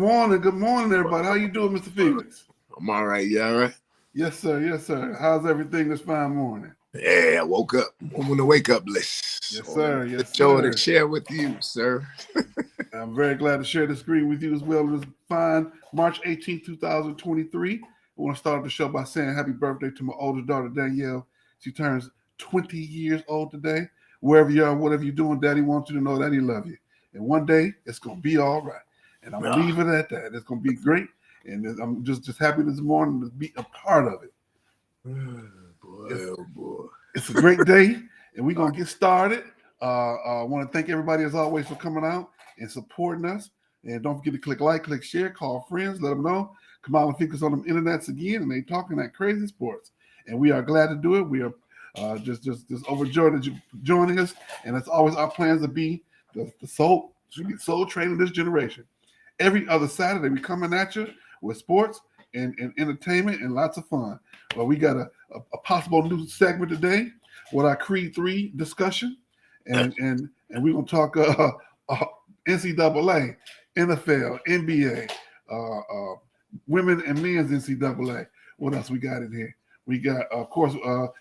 morning, everybody. How you doing, Mr. Felix? I'm all right. You all right? Yes, sir. Yes, sir. How's everything this fine morning? Yeah, I woke up. I'm on the wake up list. Yes, sir. Yes, Joy sir. to share with you, sir. I'm very glad to share the screen with you as well. This fine March 18th, 2023. I want to start the show by saying happy birthday to my oldest daughter, Danielle. She turns 20 years old today. Wherever you are, whatever you're doing, Daddy wants you to know that he loves you. And one day, it's going to be all right. And I'm going to leave it at that. It's going to be great. And I'm just happy this morning to be a part of it. Boy. It's a great day, and we're going to get started. I want to thank everybody, as always, for coming out and supporting us. And don't forget to click like, click share, call friends, let them know. Kamau and Felix on them internets again, and they talking that crazy sports. And we are glad to do it. We are just overjoyed that you're joining us. And it's always our plans to be the soul train of this generation. Every other Saturday, we coming at you with sports and entertainment and lots of fun. Well, we got a possible new segment today with our Creed 3 discussion. And we're going to talk NCAA, NFL, NBA, women and men's NCAA. What else we got in here? We got, of course,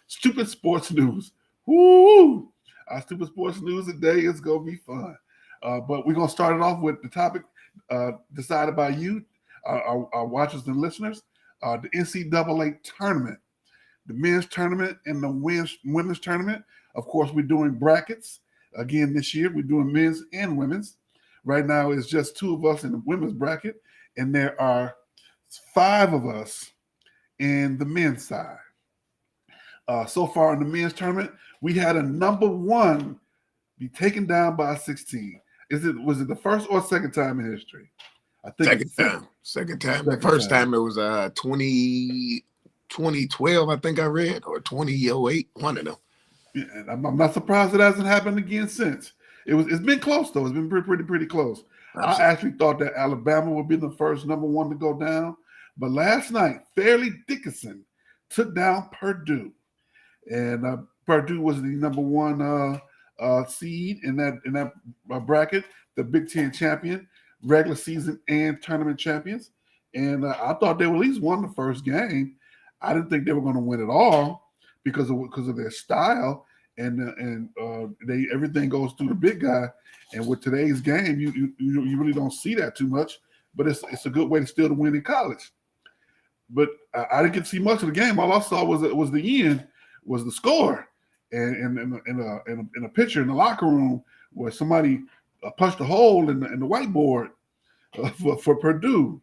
stupid sports news. Woo! Our stupid sports news today is going to be fun. But we're going to start it off with the topic decided by you, our watchers and listeners, the NCAA tournament, the men's tournament and the women's tournament. Of course, we're doing brackets again this year. We're doing men's and women's. Right now, it's just two of us in the women's bracket, and there are 5 of us in the men's side. So far in the men's tournament, we had a number 1 be taken down by a 16. Was it the first or second time in history? I think Second time. The first time it was 2012, I think I read, or 2008, one of them. Yeah, and I'm not surprised it hasn't happened again since. It's been close though. It's been pretty close. Absolutely. I actually thought that Alabama would be the first number 1 to go down, but last night Fairleigh Dickinson took down Purdue, and Purdue was the number 1 seed in that bracket, the Big Ten champion, regular season and tournament champions. And I thought they at least won the first game. I didn't think they were going to win it all because of their style, and everything goes through the big guy. And with today's game, you really don't see that too much. But it's a good way to still to win in college. But I didn't get to see much of the game. All I saw was the end, was the score, and in a picture in the locker room where somebody punched a hole in the whiteboard for Purdue.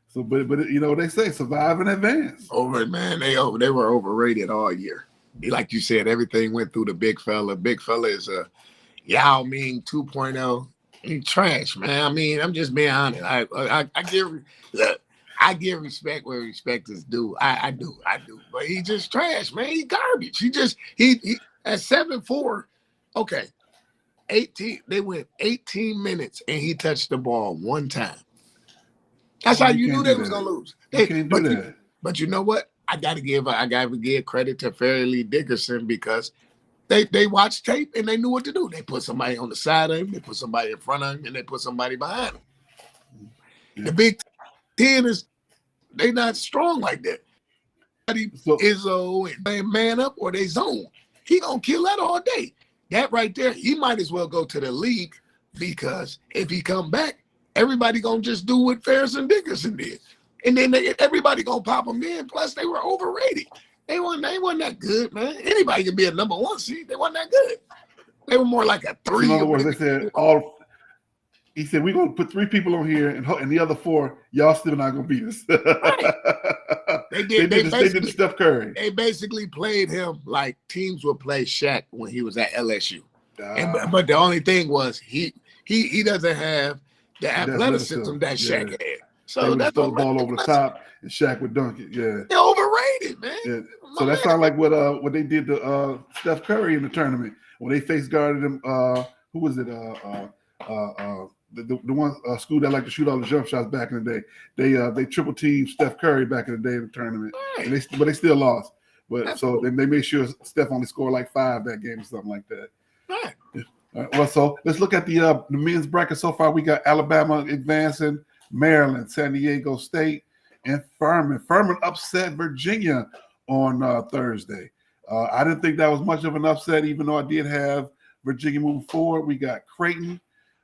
So, but they say survive and advance. Man, they were overrated all year. Like you said, everything went through the big fella. Big fella is a Yao Ming 2.0. Trash, man. I mean, I'm just being honest. I give respect where respect is due. I do. But he just trash, man. He garbage. He at 7'4", okay. 18. They went 18 minutes and he touched the ball 1 time. That's how you knew they was gonna lose. But you know what? I gotta give credit to Fairleigh Dickinson because they watched tape and they knew what to do. They put somebody on the side of him, they put somebody in front of him, and they put somebody behind him. Yeah. The Big Ten they not strong like that. Izzo and they man up or they zone. He gonna kill that all day. That right there, he might as well go to the league because if he come back, everybody gonna just do what Ferris and Dickinson did, and then everybody gonna pop them in. Plus, they were overrated. They wasn't that good, man. Anybody can be a number 1 seed. They wasn't that good. They were more like a 3. In other words, they said He said, we're going to put 3 people on here, and the other 4, y'all still not going to beat us. Right. They did Steph Curry. They basically played him like teams would play Shaq when he was at LSU. But the only thing was he doesn't have the athleticism that Shaq had. So that's the ball over the top, and Shaq would dunk it. Yeah, they're overrated, man. Yeah. So that sounds like what they did to Steph Curry in the tournament when they face guarded him. Who was it? The one school that liked to shoot all the jump shots back in the day. They triple teamed Steph Curry back in the day in the tournament, right. But they still lost. But so they made sure Steph only scored like 5 that game or something like that. Right. Well, so let's look at the men's bracket so far. We got Alabama advancing, Maryland, San Diego State, and Furman. Furman upset Virginia on Thursday. I didn't think that was much of an upset, even though I did have Virginia moving forward. We got Creighton,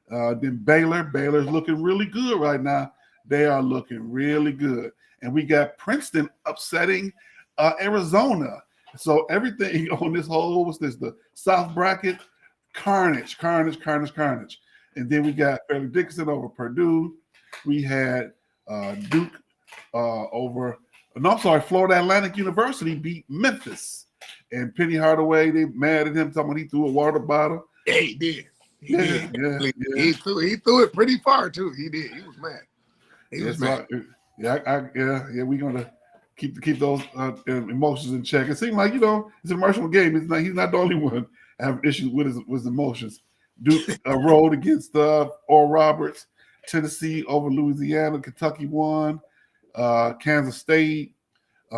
then Baylor. Baylor's looking really good right now. They are looking really good. And we got Princeton upsetting Arizona. So everything on this whole, what's this, the South bracket, carnage. And then we got Fairleigh Dickinson over Purdue. We had Duke Florida Atlantic University beat Memphis. And Penny Hardaway, they mad at him, talking about he threw a water bottle. Yeah, he did. He did. Yeah. He threw it pretty far too. He did. He was mad. He was mad. We're gonna keep those emotions in check. It seemed like, it's an emotional game. He's not the only one having issues with his emotions. Duke rolled against Oral Roberts. Tennessee over Louisiana. Kentucky won. Kansas State,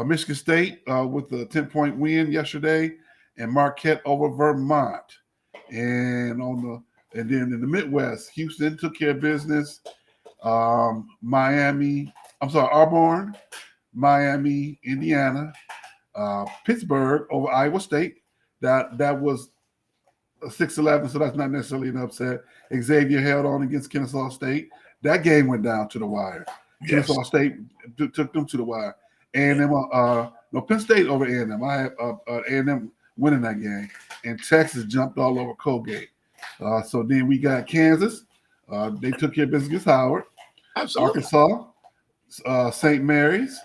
Michigan State with a 10-point win yesterday, and Marquette over Vermont. And then in the Midwest, Houston took care of business. Auburn, Miami, Indiana, Pittsburgh over Iowa State. That was a 6-11, so that's not necessarily an upset. Xavier held on against Kennesaw State. That game went down to the wire. Yes. Kennesaw State took them to the wire. Penn State over A&M. I have A&M winning that game. And Texas jumped all over Colgate. So then we got Kansas. They took care of business against Howard. Absolutely. Arkansas, St. Mary's,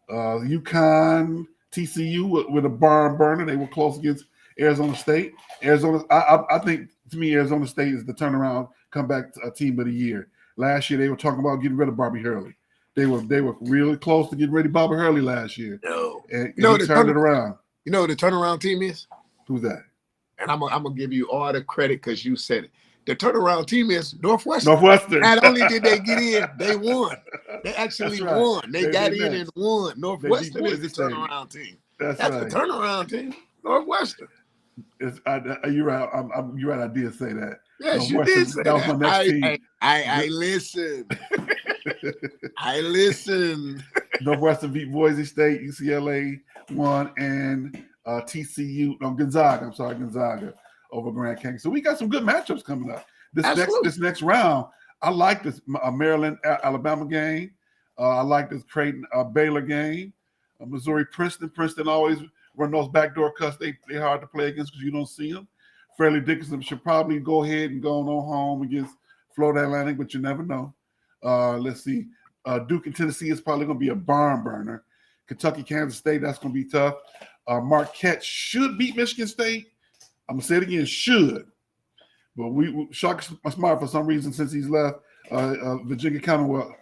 UConn, TCU with a barn burner. They were close against Arizona State. I think, to me, Arizona State is the turnaround comeback team of the year. Last year, they were talking about getting rid of Bobby Hurley. They were really close to getting rid of Bobby Hurley last year. And he turned it around. You know what the turnaround team is? Who's that? And I'm gonna give you all the credit because you said it. The turnaround team is Northwestern. Northwestern. Not only did they get in, they won. They actually won. They got in and won. Northwestern is the turnaround team. That's right. The turnaround team. Northwestern. You're right. You're right. I did say that. Yes, you did say that. Was my next team. I listened. I listened. Northwestern beat Boise State. UCLA won, and Gonzaga over Grand Canyon. So we got some good matchups coming up. This next round, I like this Maryland Alabama game. I like this Creighton Baylor game. Missouri Princeton. Princeton always run those backdoor cuts. They're hard to play against because you don't see them. Fairleigh Dickinson should probably go ahead and go on home against Florida Atlantic, but you never know. Let's see. Duke and Tennessee is probably going to be a barn burner. Kentucky, Kansas State, that's going to be tough. Marquette should beat Michigan State. I'm going to say it again, should. But Shark Smart, for some reason, since he's left Virginia Commonwealth,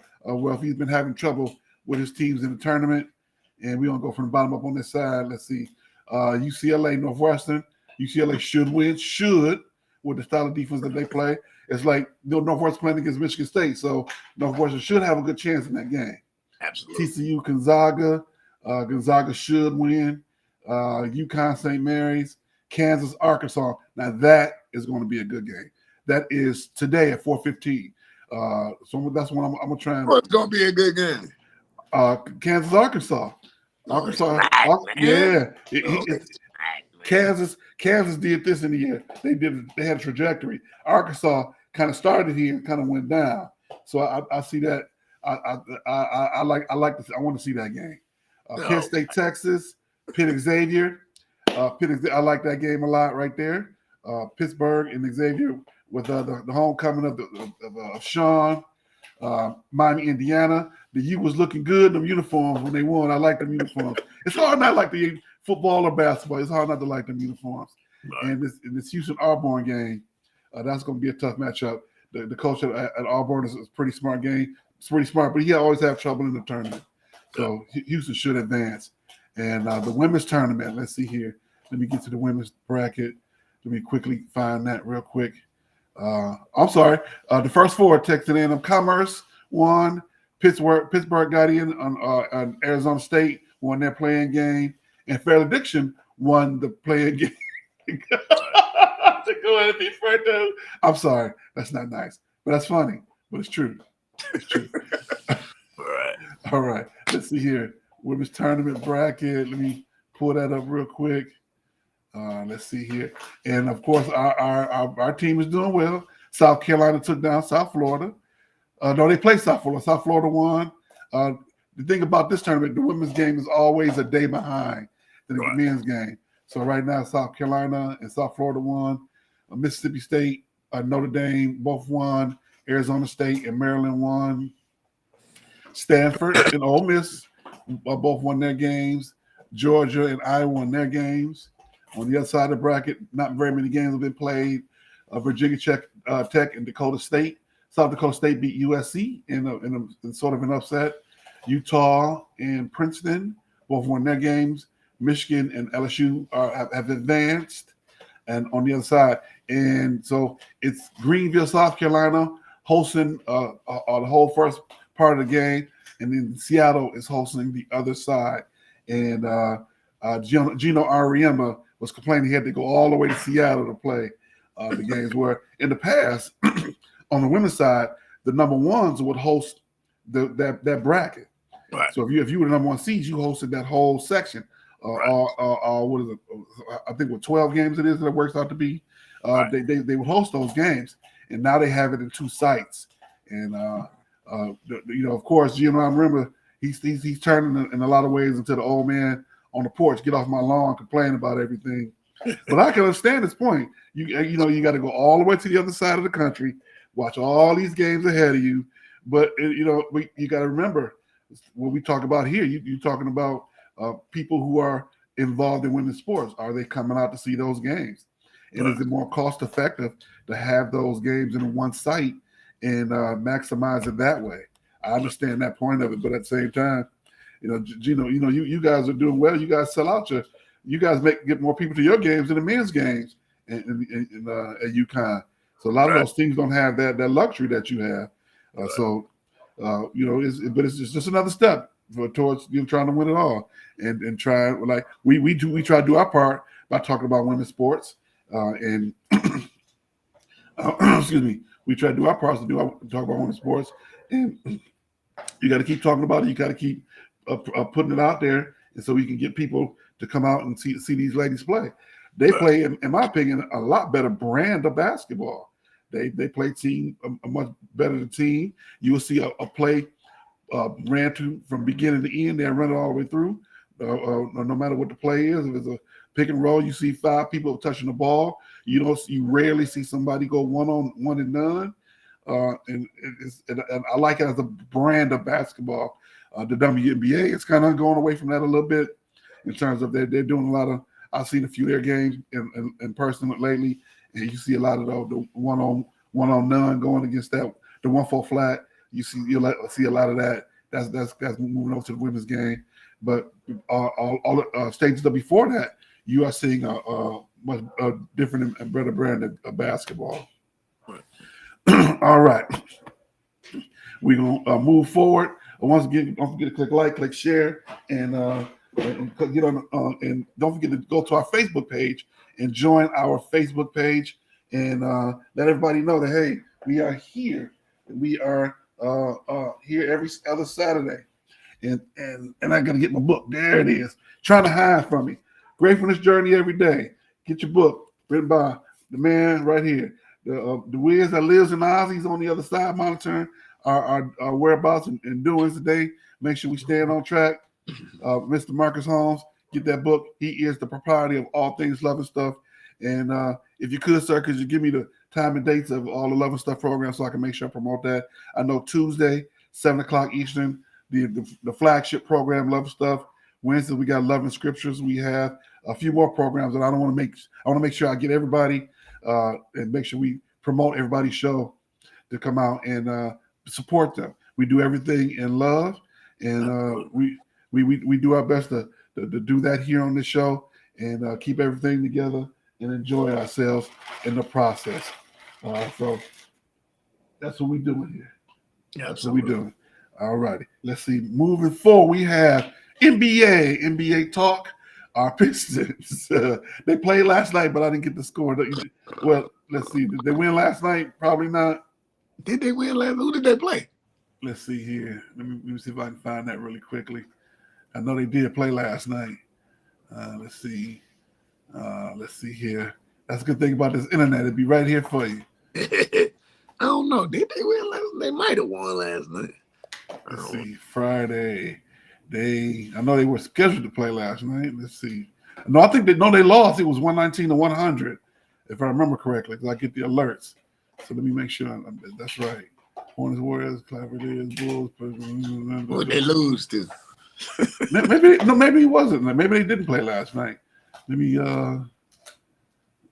he's been having trouble with his teams in the tournament. And we're going to go from the bottom up on this side. Let's see. UCLA, Northwestern. UCLA should win, with the style of defense that they play. It's like Northwestern playing against Michigan State, so Northwestern should have a good chance in that game. Absolutely. TCU, Gonzaga. Gonzaga should win. UConn, St. Mary's. Kansas, Arkansas. Now that is going to be a good game. That is today at 4:15. So that's what I'm going to try and. Well, it's going to be a good game. Kansas, Arkansas. Kansas did this in the year. They had a trajectory. Arkansas kind of started here and kind of went down. So I see that. I like this. I want to see that game. Penn State, Texas, Pitt, Xavier. I like that game a lot right there. Pittsburgh and Xavier with the homecoming of Sean. Miami, Indiana. The U was looking good in them uniforms when they won. I like them uniforms. It's hard not like the football or basketball. It's hard not to like them uniforms. Right. And this Houston Auburn game, that's going to be a tough matchup. The coach at Auburn is a pretty smart game. It's pretty smart, but he always have trouble in the tournament. So Houston should advance. And the women's tournament, let's see here. Let me get to the women's bracket. Let me quickly find that real quick. I'm sorry. The first four, Texas A&M Commerce won. Pittsburgh got in on Arizona State, won their playing game. And Fairleigh Dickinson won the playing game. Go ahead and be right there. I'm sorry. That's not nice. But that's funny. But it's true. It's true. All right. Let's see here. Women's tournament bracket. Let me pull that up real quick. Let's see here. And of course, our team is doing well. South Carolina took down South Florida. No, they played South Florida. South Florida won. The thing about this tournament, the women's game is always a day behind the men's game. So right now, South Carolina and South Florida won. Mississippi State, Notre Dame both won. Arizona State and Maryland won. Stanford and Ole Miss both won their games. Georgia and Iowa won their games. On the other side of the bracket, not very many games have been played. Virginia Tech and Dakota State. South Dakota State beat USC in sort of an upset. Utah and Princeton both won their games. Michigan and LSU have advanced. And on the other side, and so it's Greenville, South Carolina, hosting the whole first part of the game, and then Seattle is hosting the other side. And Gino Auriemma was complaining he had to go all the way to Seattle to play the games. Where in the past, on the women's side, the number ones would host that bracket. Right. So if you were the number one seed, you hosted that whole section. What is it? I think what 12 games it is that it works out to be. They would host those games, and now they have it in 2 sites. And of course, Gino Auriemma, he's turning in a lot of ways into the old man on the porch, get off my lawn, complain about everything. But I can understand his point. You got to go all the way to the other side of the country, watch all these games ahead of you. But you got to remember what we talk about here. You're talking about people who are involved in women's sports. Are they coming out to see those games? And is it more cost effective to have those games in one site and maximize it that way? I understand that point of it, but at the same time, Gino, you guys are doing well. You guys sell out you guys get more people to your games than the men's games at UConn. So a lot of those teams don't have that luxury that you have. It's just another step towards trying to win it all and try, like we try to do our part by talking about women's sports and excuse me, we try to do our part to talk about women's sports, and you got to keep talking about it. You got to keep putting it out there, and so we can get people to come out and see these ladies play. They play, in my opinion, a lot better brand of basketball. They play a much better team. You will see a play ran to from beginning to end. They run it all the way through, no matter what the play is. If it's a pick and roll, you see 5 people touching the ball. You rarely see somebody go one-on-one and none. And I like it as a brand of basketball. The WNBA is kind of going away from that a little bit in terms of they're doing a lot of. I've seen a few of their games in person lately, and you see a lot of the one on none going against the 1-4 flat. You'll see a lot of that. That's moving over to the women's game. But all stages before that, you are seeing a much different and better brand of basketball. All right, we're gonna move forward. Once again, don't forget to click like, click share, and get on. And don't forget to go to our Facebook page and join our Facebook page, and let everybody know that hey, we are here. We are here every other Saturday, and I gotta get my book. There it is. Trying to hide from me. Gratefulness Journey every day. Get your book written by the man right here. The Wiz that lives in Oz, he's on the other side monitoring our whereabouts and doings today. Make sure we stand on track. Mr. Marcus Holmes, get that book. He is the proprietor of All Things Love and Stuff. And if you could, sir, could you give me the time and dates of all the Love and Stuff programs so I can make sure I promote that? I know Tuesday, 7 o'clock Eastern, the flagship program, Love and Stuff. Wednesday, we got Love and Scriptures. We have a few more programs that I want to make sure I get everybody and make sure we promote everybody's show to come out and support them. We do everything in love, and we do our best to do that here on this show and keep everything together and enjoy ourselves in the process. So that's what we're doing here. Yeah, that's what we're doing. All righty. Let's see. Moving forward, we have NBA talk. Our Pistons. They played last night, but I didn't get the score. Well, let's see. Did they win last night? Probably not. Did they win last? Who did they play? Let's see here. Let me see if I can find that really quickly. I know they did play last night. Let's see. Let's see here. That's a good thing about this internet. It'd be right here for you. I don't know. Did they win last night? They might have won last night. Let's see. Friday. I know they were scheduled to play last night. Let's see. No, I think they lost. It was 119 to 100, if I remember correctly, because I get the alerts. So let me make sure that's right. Hornets, Warriors, Cavaliers, Bulls. Who they lose to? Maybe it wasn't. Maybe they didn't play last night. Let me.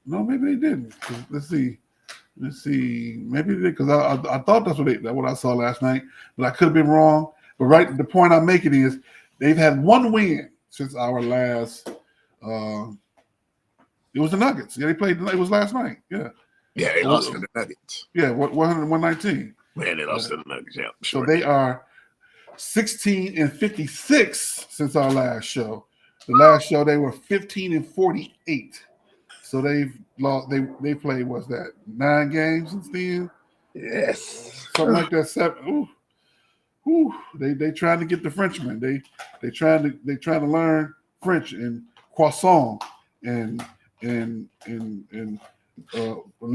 No, maybe they didn't. Let's see. Maybe they did, because I thought that's what I saw last night, but I could have been wrong. But the point I'm making is they've had one win since our last. It was the Nuggets. Yeah, they played. It was last night. Yeah. Yeah, they lost to the Nuggets. Yeah, 119. Man, they lost to the Nuggets. Yeah, sure. So they are 16-56 since our last show. The last show they were 15-48. So they've lost. They played, what's that, 9 games since then? Yes, something like that. 7. Ooh. They trying to get the Frenchmen. They trying to learn French and croissant and Le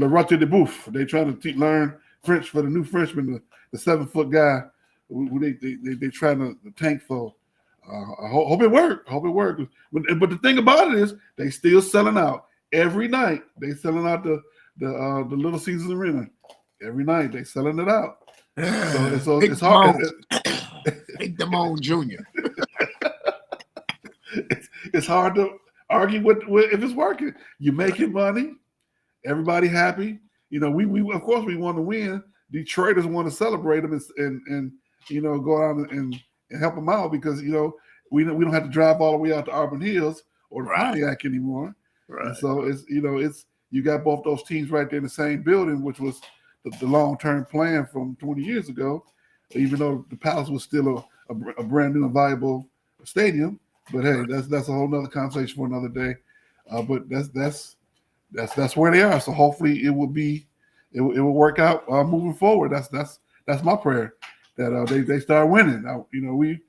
Rate de Bouffe. They trying to learn French for the new Frenchman, the 7-foot guy. They trying to tank for. I hope it worked. But the thing about it is they still selling out every night. They selling out the Little Caesars Arena every night. They selling it out. So it's hard. Take them on, Junior. It's hard to argue with if it's working. You're making money. Everybody happy. We of course we want to win. Detroiters want to celebrate them and go out and help them out because we don't have to drive all the way out to Auburn Hills or Pontiac anymore. Right. And so it's you got both those teams right there in the same building, which was the long-term plan from 20 years ago. Even though the Palace was still a brand new and viable stadium, but hey, that's a whole nother conversation for another day. But that's where they are. So hopefully it will work out moving forward. That's my prayer that they start winning. We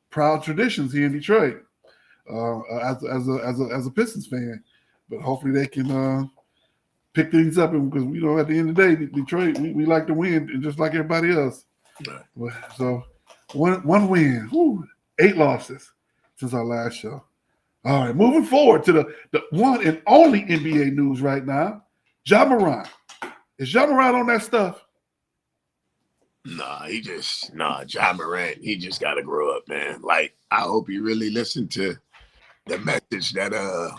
proud traditions here in Detroit as a Pistons fan, but hopefully they can pick things up because at the end of the day, Detroit we like to win and just like everybody else. Right. So one win, 8 losses since our last show. All right, moving forward to the one and only NBA news right now. Ja Morant. Is Ja Morant on that stuff? Ja Morant, he just got to grow up, man. Like, I hope he really listened to the message that the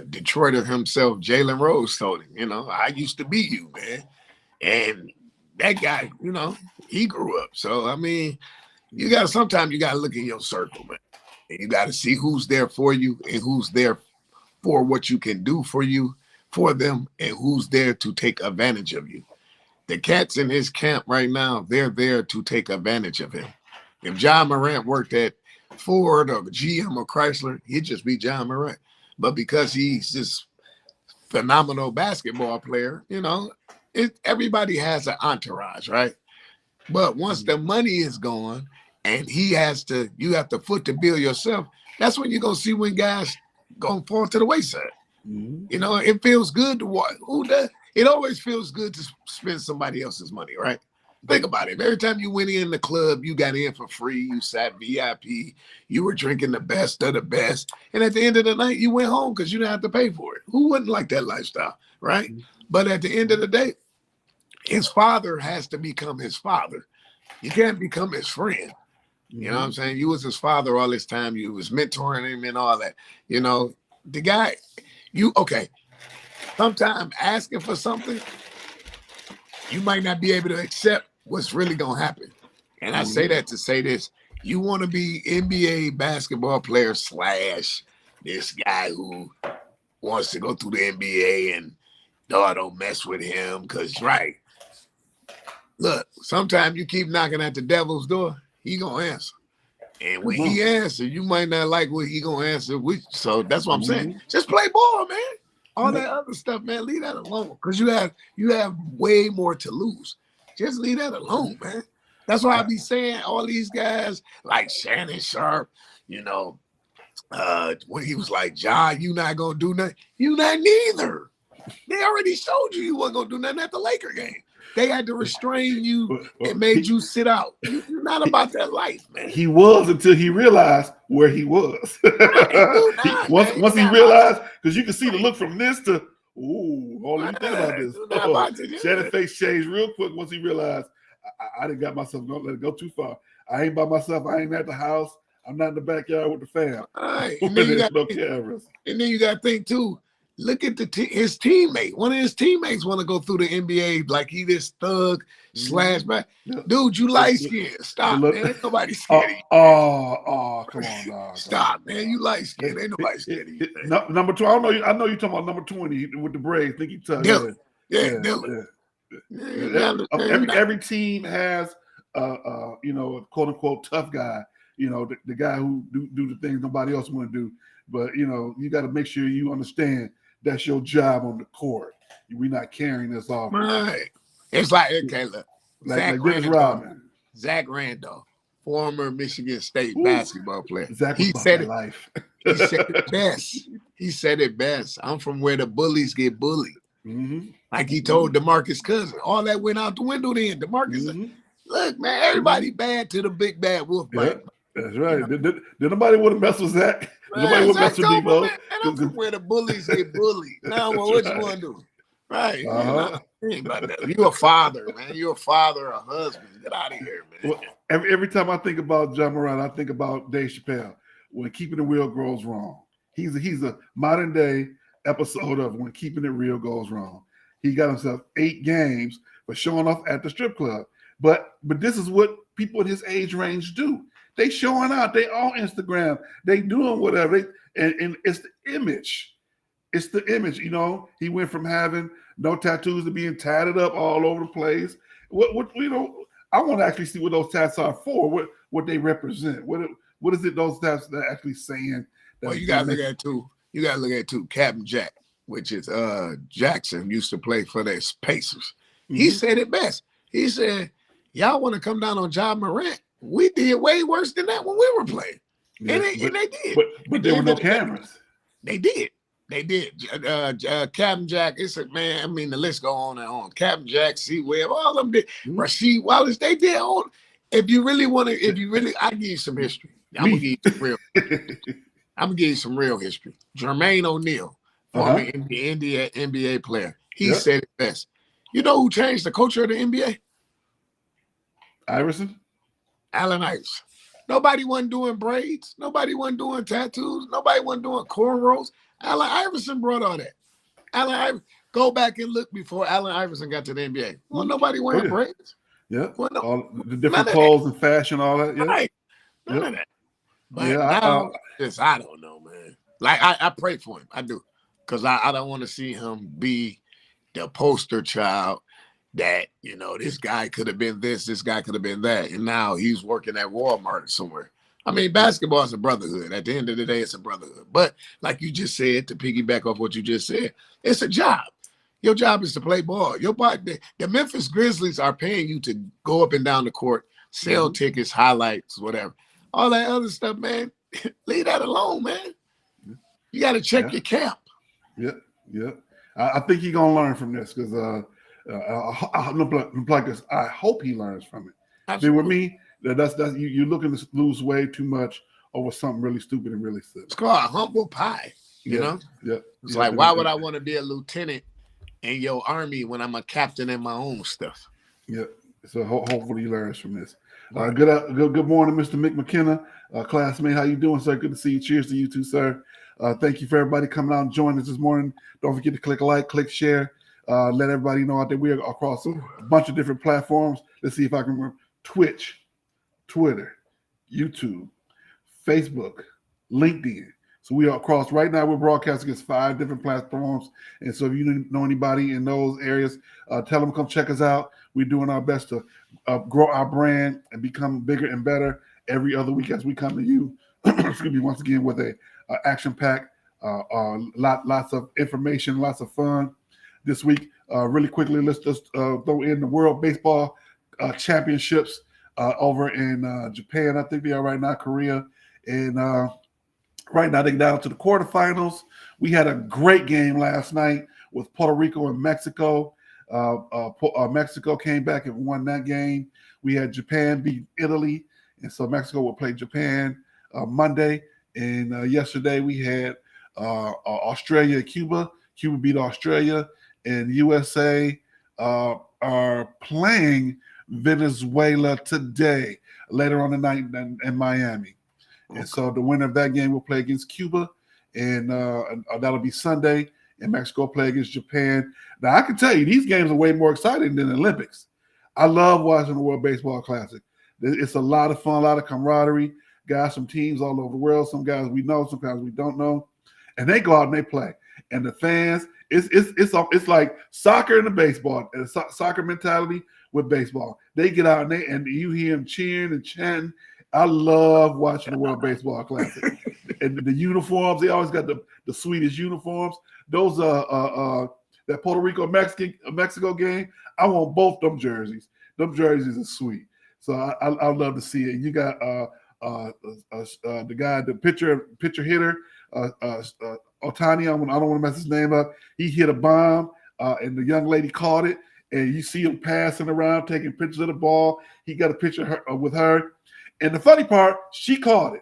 Detroiter himself, Jalen Rose, told him. I used to be you, man. And that guy, he grew up. So, I mean, sometimes you got to look in your circle, man. And you got to see who's there for you and who's there for what you can do for them, and who's there to take advantage of you. The cats in his camp right now, they're there to take advantage of him. If Ja Morant worked at Ford or GM or Chrysler, he'd just be Ja Morant. But because he's this phenomenal basketball player, everybody has an entourage, right? But once the money is gone and you have to foot the bill yourself, that's when you're going to see when guys going to fall to the wayside. Mm-hmm. It feels good to watch. It always feels good to spend somebody else's money, right? Think about it. Every time you went in the club, you got in for free. You sat VIP. You were drinking the best of the best. And at the end of the night, you went home because you didn't have to pay for it. Who wouldn't like that lifestyle, right? Mm-hmm. But at the end of the day, his father has to become his father. You can't become his friend. Mm-hmm. You know what I'm saying? You was his father all this time. You was mentoring him and all that. The guy, sometimes asking for something, you might not be able to accept what's really going to happen. And I say that to say this. You want to be NBA basketball player / this guy who wants to go through the NBA and don't mess with him because, right. Look, sometimes you keep knocking at the devil's door, he going to answer. And when he answers, you might not like what he going to answer. So that's what I'm saying. Just play ball, man. All that other stuff, man, leave that alone. Because you have way more to lose. Just leave that alone, man. That's why I be saying all these guys like Shannon Sharp, when he was like, John, you not gonna do nothing. You not neither. They already showed you wasn't gonna do nothing at the Laker game. They had to restrain you and made you sit out. You're not about that life, man. He was until he realized where he was. Once he realized, because you can see the look from this to, let me think about this. Shannon's face changed real quick once he realized I didn't got myself going to let it go too far. I ain't by myself. I ain't at the house. I'm not in the backyard with the fam. Right. There's no cameras. And then you got to think too. Look at his teammate. One of his teammates want to go through the NBA like he this thug slash back. Yeah. Dude, you light skinned. Stop, man. Ain't nobody scared of you. Come on, dog. Stop, man. You light skinned. Ain't nobody scared of you. Number 2. I know you're talking about number 20 with the braids. Think you tough. Dylan. Dylan. Every team has a quote unquote tough guy. The guy who do the things nobody else want to do. But you got to make sure you understand that's your job on the court. We're not carrying this off. Right. It's like, okay, look. Zach Randolph, former Michigan State basketball player. He said it. Life. He said it best. He said it best. I'm from where the bullies get bullied. Mm-hmm. Like he told DeMarcus Cousins. All that went out the window then. DeMarcus, look, man, everybody bad to the big bad wolf. Yeah, that's right. Did nobody want to mess with Zach? Nobody would mess with Debo. And I'm from where the bullies get bullied. Now, what you want to do? Right. You a father, man. You're a father, a husband. Get out of here, man. Well, every time I think about John Morant, I think about Dave Chappelle. When keeping it real goes wrong. He's a modern day episode of When Keeping It Real Goes Wrong. He got himself 8 games for showing off at the strip club. But this is what people in his age range do. They showing out. They on Instagram. They doing whatever. And it's the image. It's the image. He went from having no tattoos to being tatted up all over the place. I want to actually see what those tats are for. What they represent. What is it? Those tats that are actually saying? Well, you got to look at too. You got to look at too. Captain Jack, which is Jackson, used to play for the Pacers. Mm-hmm. He said it best. He said, "Y'all want to come down on John Morant? We did way worse than that when we were playing." And they did. But there were no cameras. They did. Captain Jack, man, I mean, the list go on and on. Captain Jack, C-Webb, all of them did. Mm-hmm. Rasheed Wallace, they did all. If you really, I give you some history. I'm going to give you some real history. Jermaine O'Neal, former NBA player, he said it best. You know who changed the culture of the NBA? Iverson? Allen Iverson. Nobody wasn't doing braids. Nobody wasn't doing tattoos. Nobody wasn't doing cornrows. Allen Iverson brought all that. Go back and look before Allen Iverson got to the NBA. Well, nobody wearing braids. Yeah. All the different clothes and fashion, all that. Yeah. Right. None of that. But now, I don't know, man. Like, I pray for him. I do. Because I don't want to see him be the poster child that, this guy could have been this guy could have been that. And now he's working at Walmart somewhere. I mean, basketball is a brotherhood. At the end of the day, it's a brotherhood. But like you just said, to piggyback off what you just said, it's a job. Your job is to play ball. The Memphis Grizzlies are paying you to go up and down the court, sell tickets, highlights, whatever. All that other stuff, man, leave that alone, man. You got to check your camp. Yeah. I think he's going to learn from this because I hope he learns from it. Absolutely. With me, that's you're looking to lose way too much over something really stupid and really silly. It's called a humble pie, you know? Yeah. It's like, why would I want to be a lieutenant in your army when I'm a captain in my own stuff? Yeah. So hopefully he learns from this. Good morning, Mr. Mick McKenna, classmate. How you doing, sir? Good to see you. Cheers to you too, sir. Thank you for everybody coming out and joining us this morning. Don't forget to click like, click share. Let everybody know out there we are across a bunch of different platforms. Let's see if I can remember. Twitch, Twitter, YouTube, Facebook, LinkedIn. So we are across right now. We're broadcasting against 5 different platforms. And so if you know anybody in those areas, tell them to come check us out. We're doing our best to grow our brand and become bigger and better every other week as we come to you. Excuse me, once again with a action-packed Lots of information, lots of fun this week. Really quickly, let's just throw in the World Baseball Championships over in Japan. I think they are right now, Korea. And right now, they're down to the quarterfinals. We had a great game last night with Puerto Rico and Mexico. Mexico came back and won that game. We had Japan beat Italy, and so Mexico will play Japan Monday. And yesterday we had Australia and Cuba. Cuba beat Australia, and USA are playing Venezuela today, later on tonight in Miami. And so the winner of that game will play against Cuba, and that'll be Sunday. And Mexico play against Japan. Now, I can tell you, these games are way more exciting than the Olympics. I love watching the World Baseball Classic. It's a lot of fun, a lot of camaraderie. Guys from teams all over the world. Some guys we know, some guys we don't know. And they go out and they play. And the fans, it's like soccer and the baseball, and soccer mentality with baseball. They get out and you hear them cheering and chanting. I love watching the World Baseball Classic. And the uniforms, they always got the sweetest uniforms. Those that Puerto Rico Mexico game, I want both them jerseys. Them jerseys are sweet. So I love to see it. You got the guy, the pitcher hitter, Otani. I don't want to mess his name up. He hit a bomb, and the young lady caught it. And you see him passing around, taking pictures of the ball. He got a picture with her. And the funny part, she caught it,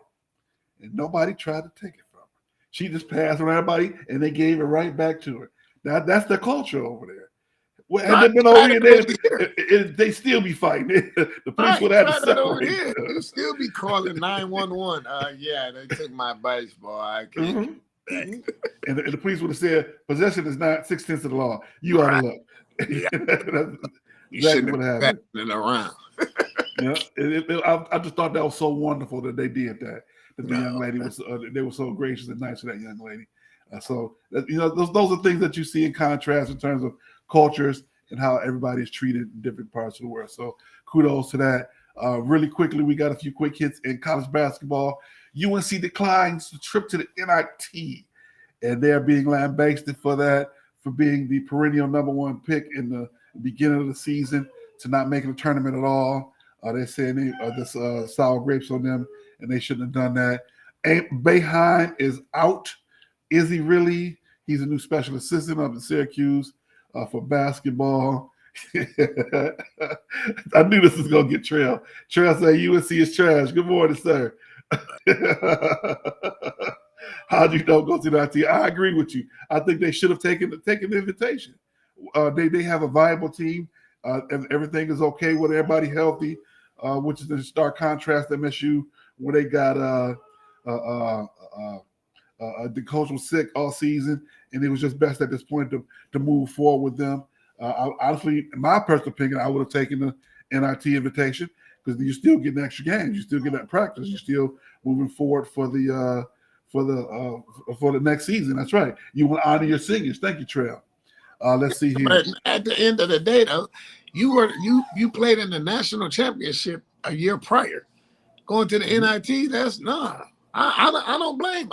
and nobody tried to take it from her. She just passed around everybody, and they gave it right back to her. That's the culture over there. Well, had they been over here, they still be fighting. The police would have to separate. You still be calling 911. Yeah, they took my baseball. I can't. And the police would have said, possession is not 6/10 of the law. You ought to look. Yeah. You Exactly shouldn't have been around. Yeah, I just thought that was so wonderful that they did that. That the young lady was, they were so gracious and nice to that young lady. So those are things that you see in contrast in terms of cultures and how everybody is treated in different parts of the world. So kudos to that. Really quickly, we got a few quick hits in college basketball. UNC declines the trip to the NIT, and they're being lambasted for that, for being the perennial number one pick in the beginning of the season to not making the tournament at all. They're saying this sour grapes on them, and they shouldn't have done that. Boeheim is out. Is he really? He's a new special assistant up in Syracuse for basketball. I knew this was going to get Trail. Trail said UNC is trash. Good morning, sir. How'd you know go to the IT? I agree with you. I think they should have taken the invitation. They have a viable team. Everything is okay with everybody healthy, which is in stark contrast to MSU, where they got the coach was sick all season, and it was just best at this point to move forward with them. Honestly, in my personal opinion, I would have taken the NIT invitation because you're still getting extra games, you still get that practice, you're still moving forward for the next season. That's right. You want to honor your seniors. Thank you, Trail. Let's see here. But at the end of the day, though, you played in the national championship a year prior. Going to the NIT, that's nah. I don't blame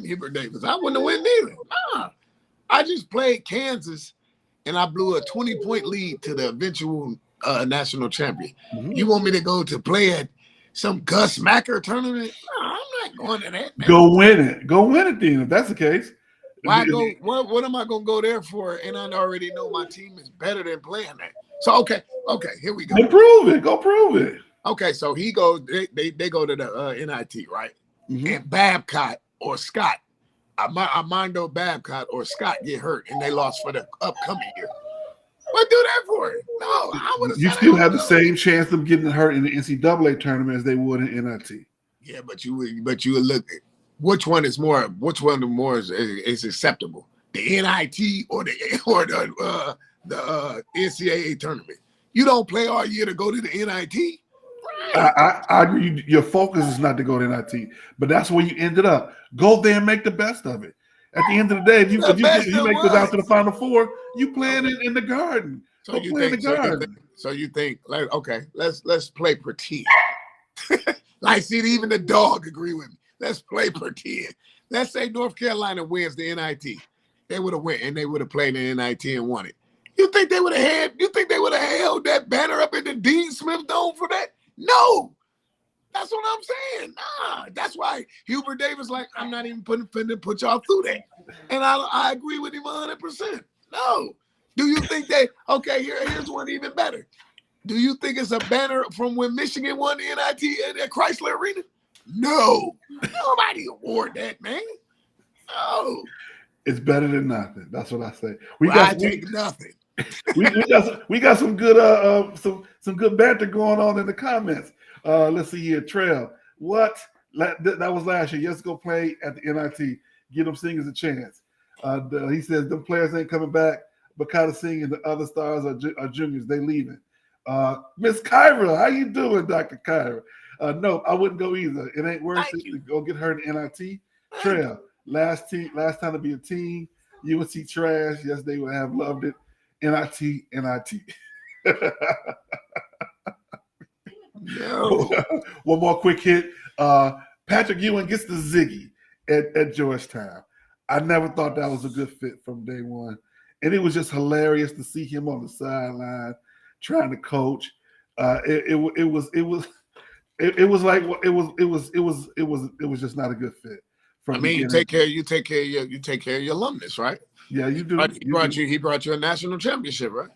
Hubert Davis. I wouldn't have went either. Nah. I just played Kansas, and I blew a 20-point lead to the eventual national champion. Mm-hmm. You want me to go to play at some Gus Macker tournament? Nah, I'm not going to that, man. Go win it then, if that's the case. Why go? What am I going to go there for? And I already know my team is better than playing that. So okay, here we go. Go prove it. Okay, so he goes. They go to the NIT, right? Mm-hmm. And Babcock or Scott, Armando Babcock or Scott get hurt, and they lost for the upcoming year. What do that for? No, I would have. You still have the same chance of getting hurt in the NCAA tournament as they would in NIT. Yeah, but you would look at which one is more is acceptable, the NIT or the NCAA tournament. You don't play all year to go to the NIT. I agree. Your focus is not to go to NIT, but that's where you ended up. Go there and make the best of it. At the end of the day, if you make it out to the Final Four, you playing in the Garden. So you think like, okay, let's play pretend. Like, see, even the dog agree with me. Let's play pretend. Let's say North Carolina wins the NIT. They would have went and they would have played the NIT and won it. You think they would have held that banner up in the Dean Smith Dome for that? No. That's what I'm saying. Nah. That's why Hubert Davis like, I'm not even finna put y'all through that. And I agree with him 100%. No. Do you think okay, here's one even better. Do you think it's a banner from when Michigan won the NIT at Chrysler Arena? No. Nobody award that, man. No. It's better than nothing. That's what I say. I take nothing. we got some good some good banter going on in the comments. Let's see here. Trail. What? That was last year. Yes, go play at the NIT. Give them singers a chance. He says the players ain't coming back. Bakata Singh and the other stars are juniors. They leaving. Miss Kyra, how you doing, Dr. Kyra? No, I wouldn't go either. It ain't worth it to go get her in NIT. Trail. Last time to be a team. UNC trash. Yes, they would have loved it. NIT. No. One more quick hit. Patrick Ewing gets the Ziggy at Georgetown. I never thought that was a good fit from day one. And it was just hilarious to see him on the sideline trying to coach. It was just not a good fit. You take care of your alumnus, right? Yeah, you do. He brought you a national championship, right?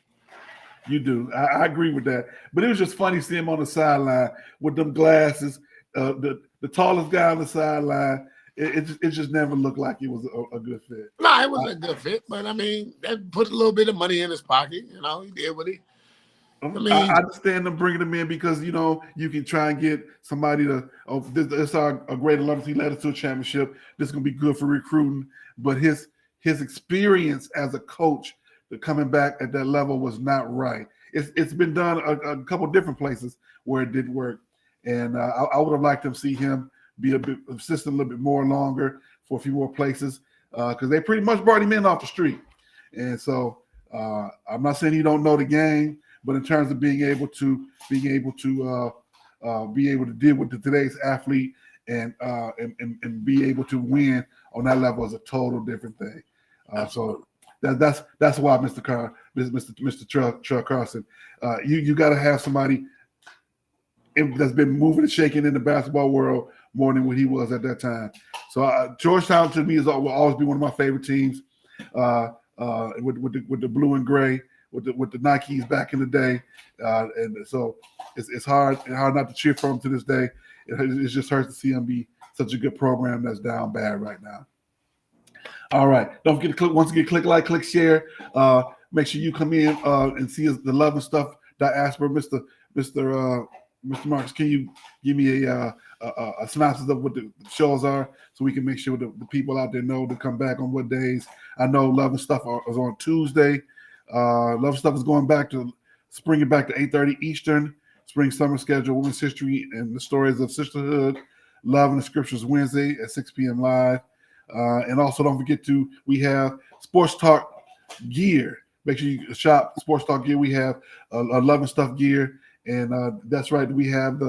You do. I agree with that. But it was just funny seeing him on the sideline with them glasses, the tallest guy on the sideline. It just never looked like it was a good fit. No, it wasn't a good fit. But I mean, that put a little bit of money in his pocket. You know, he did what he. I understand them bringing him in because, you can try and get somebody to, this a great alumnus. He led us to a championship. This is going to be good for recruiting. But his experience as a coach, coming back at that level was not right. It's been done a couple different places where it didn't work. And I would have liked to see him be a bit assistant a little bit more longer for a few more places because they pretty much brought him in off the street. And so I'm not saying he don't know the game, but in terms of being able to deal with today's athlete and be able to win on that level is a total different thing. So that's why Mr. Chuck Carson, you got to have somebody that's been moving and shaking in the basketball world more than what he was at that time. So Georgetown to me will always be one of my favorite teams. With the blue and gray, with the Nikes back in the day, and so it's hard not to cheer for them to this day. It just hurts to see them be such a good program that's down bad right now. All right, don't forget to click like, click share. Make sure you come in and see the love and stuff. Diaspora, Mr. Marcus, can you give me a synopsis of what the shows are so we can make sure the people out there know to come back on what days? I know Love and Stuff is on Tuesday. Love and Stuff is springing back to 8:30 Eastern. Spring summer schedule, women's history and the stories of sisterhood. Love and the Scriptures Wednesday at 6 p.m. live. And also don't forget we have Sports Talk gear. Make sure you shop Sports Talk gear. We have a Love and Stuff gear. And that's right. We have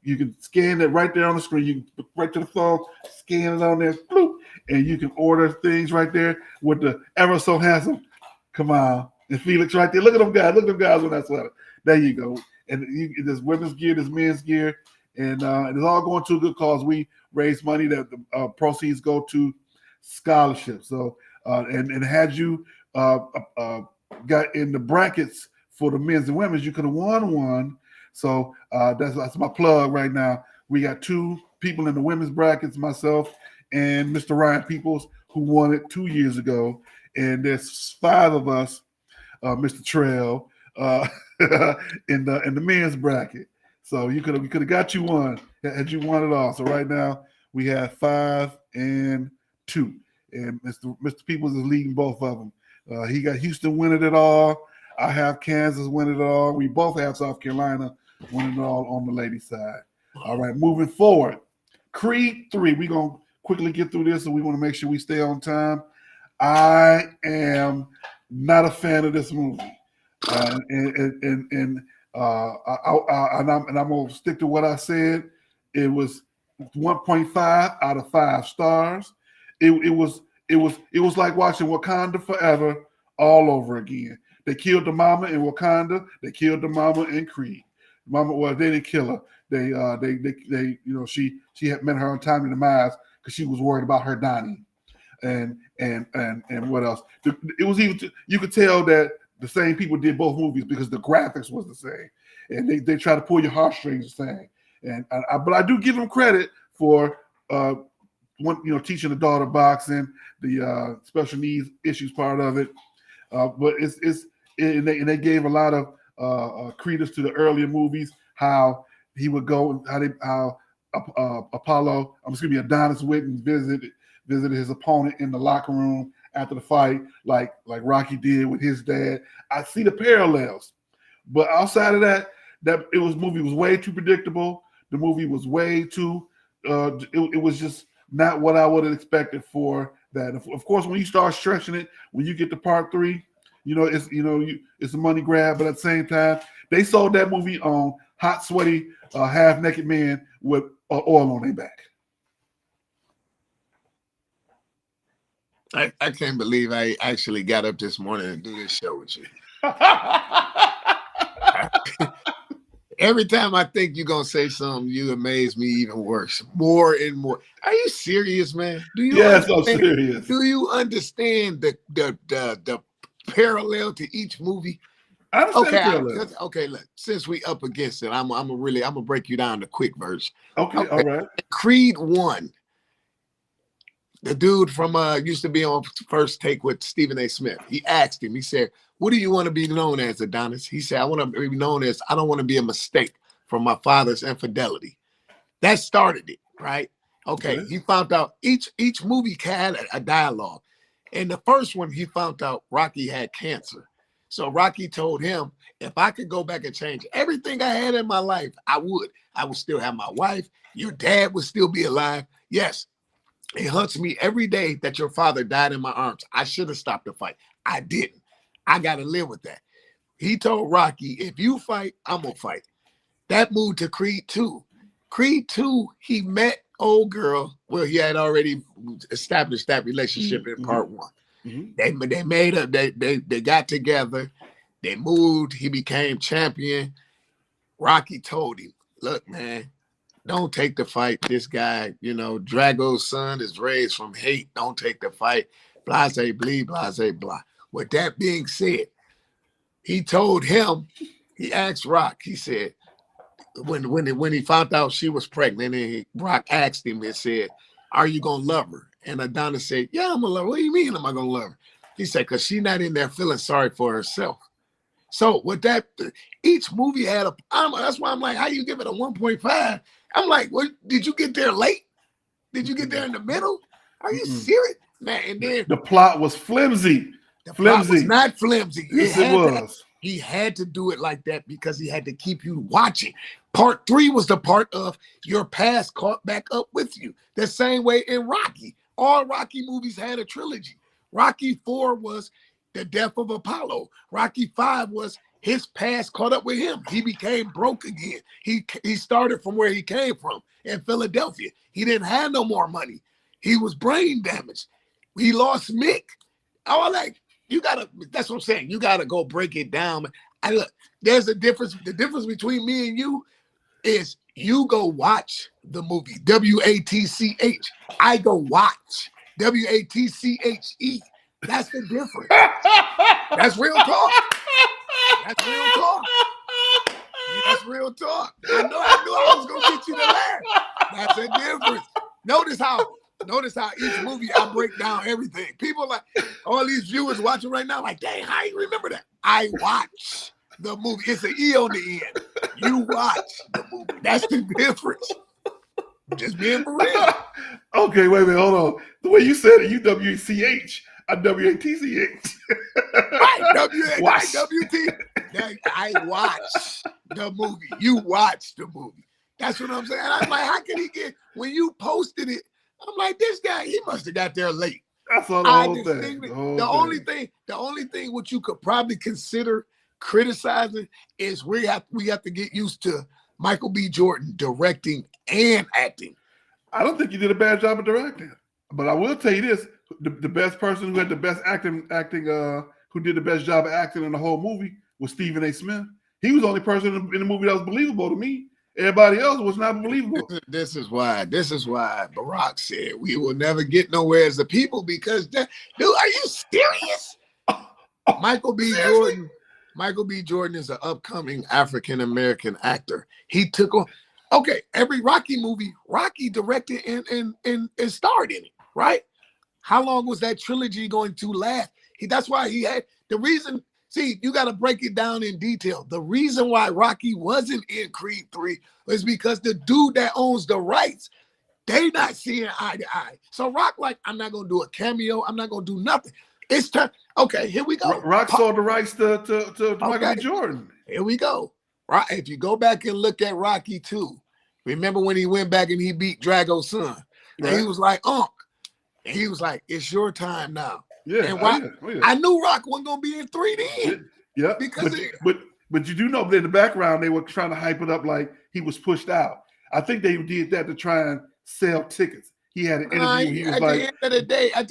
you can scan it right there on the screen. You can right to the phone, scan it on there, bloop, and you can order things right there with the ever so handsome Kamau and Felix right there. Look at them guys. Look at them guys on that sweater. There you go. And there's women's gear, there's men's gear, and it's all going to a good cause. We raise money that the proceeds go to scholarships. So and had you got in the brackets for the men's and women's, you could have won one. So that's my plug right now. We got two people in the women's brackets, myself and Mr. Ryan Peoples, who won it 2 years ago. And there's 5 of us, Mr. Trail, in the men's bracket. So we could have got you one had you won it all. So right now we have 5 and 2. And Mr. Peoples is leading both of them. He got Houston winning it all. I have Kansas winning it all. We both have South Carolina winning it all on the ladies' side. All right, moving forward. Creed 3. We're going to quickly get through this, so we want to make sure we stay on time. I am not a fan of this movie. And I'm going to stick to what I said. It was 1.5 out of 5 stars. It was like watching Wakanda Forever all over again. They killed the mama in Wakanda. They killed the mama in Creed. Mama, well, they didn't kill her. They she had met her untimely demise because she was worried about her dying. And what else? It was even you could tell that the same people did both movies because the graphics was the same, and they try to pull your heartstrings the same. But I do give them credit for teaching the daughter boxing, the special needs issues part of it. But they gave a lot of credence to the earlier movies, how he would go, how Adonis went and visited his opponent in the locker room after the fight, like Rocky did with his dad. I see the parallels, but outside of that movie was way too predictable. The movie was way too. It was just not what I would have expected for that. Of course, when you start stretching it, when you get to part 3, it's a money grab. But at the same time, they sold that movie on hot, sweaty, half-naked men with oil on their back. I can't believe I actually got up this morning to do this show with you. Every time I think you're gonna say something, you amaze me even worse, more and more. Are you serious, man? Yes, I'm serious. Do you understand the parallel to each movie? I understand. Okay, look. Since we up against it, I'm gonna break you down the quick verse. Okay, all right. Creed 1. The dude from used to be on First Take with Stephen A. Smith. He asked him, he said, "What do you want to be known as, Adonis?" He said, "I want to be known as, I don't want to be a mistake from my father's infidelity." That started it, right? Okay. He found out each movie had a dialogue. In the first one, he found out Rocky had cancer. So Rocky told him, if I could go back and change everything I had in my life, I would. I would still have my wife. Your dad would still be alive. Yes. It hurts me every day that your father died in my arms. I should have stopped the fight. I didn't. I got to live with that. He told Rocky, if you fight, I'm going to fight. That moved to Creed 2. Creed 2, he met old girl. Well, he had already established that relationship in part 1. Mm-hmm. They made up, they got together. They moved. He became champion. Rocky told him, look, man, don't take the fight. This guy, Drago's son is raised from hate. Don't take the fight. Blase, bleed, blase, blah. With that being said, he told him, he asked Rock, he said, when he found out she was pregnant, and Rock asked him and said, are you going to love her? And Adonis said, yeah, I'm going to love her. What do you mean am I going to love her? He said, because she's not in there feeling sorry for herself. So with that, each movie had that's why I'm like, how you give it a 1.5? I'm like, what? Did you get there late? Did you get there in the middle? Are you serious? Man, and then the plot was flimsy. Plot was not flimsy. Yes, it was. He had to do it like that because he had to keep you watching. Part 3 was the part of your past caught back up with you. The same way in Rocky. All Rocky movies had a trilogy. Rocky 4 was the death of Apollo. Rocky 5 was his past caught up with him. He became broke again. He started from where he came from in Philadelphia. He didn't have no more money. He was brain damaged. He lost Mick. That's what I'm saying. You gotta go break it down. Look, there's a difference. The difference between me and you is you go watch the movie, WATCH. I go watch, WATCHE. That's the difference. That's real talk. That's real talk. That's real talk. I know I was gonna get you to laugh. That's a difference. Notice how each movie I break down everything. People like all these viewers watching right now, like, dang, how you remember that? I watch the movie. It's an E on the end. You watch the movie. That's the difference. Just being for real. Okay, wait a minute, hold on. The way you said it, you WCH. I WATCH. Right, WT. I watch the movie. You watch the movie. That's what I'm saying. I'm like, how can he get, when you posted it, I'm like, this guy, he must have got there late. That's all the whole thing. The only thing which you could probably consider criticizing is we have to get used to Michael B. Jordan directing and acting. I don't think he did a bad job of directing. But I will tell you this: the best person who had the best who did the best job of acting in the whole movie was Stephen A. Smith. He was the only person in the movie that was believable to me. Everybody else was not believable. This is why Barack said we will never get nowhere as the people because, dude, are you serious? Michael B. Jordan is an upcoming African-American actor. He took on, every Rocky movie, Rocky directed and starred in it, right? How long was that trilogy going to last? That's why he had the reason. See, you got to break it down in detail. The reason why Rocky wasn't in Creed 3 was because the dude that owns the rights, they not seeing eye to eye. So Rock like, I'm not going to do a cameo. I'm not going to do nothing. It's time. Okay, here we go. Rock sold the rights to Michael B. Jordan. Here we go. Right. If you go back and look at Rocky 2, remember when he went back and he beat Drago's son? Right. And he was like, Unc. And he was like, it's your time now. Yeah, and Rock, I knew Rock wasn't gonna be in 3D. Yeah, but you do know that in the background they were trying to hype it up like he was pushed out. I think they did that to try and sell tickets. He had an interview. He was at the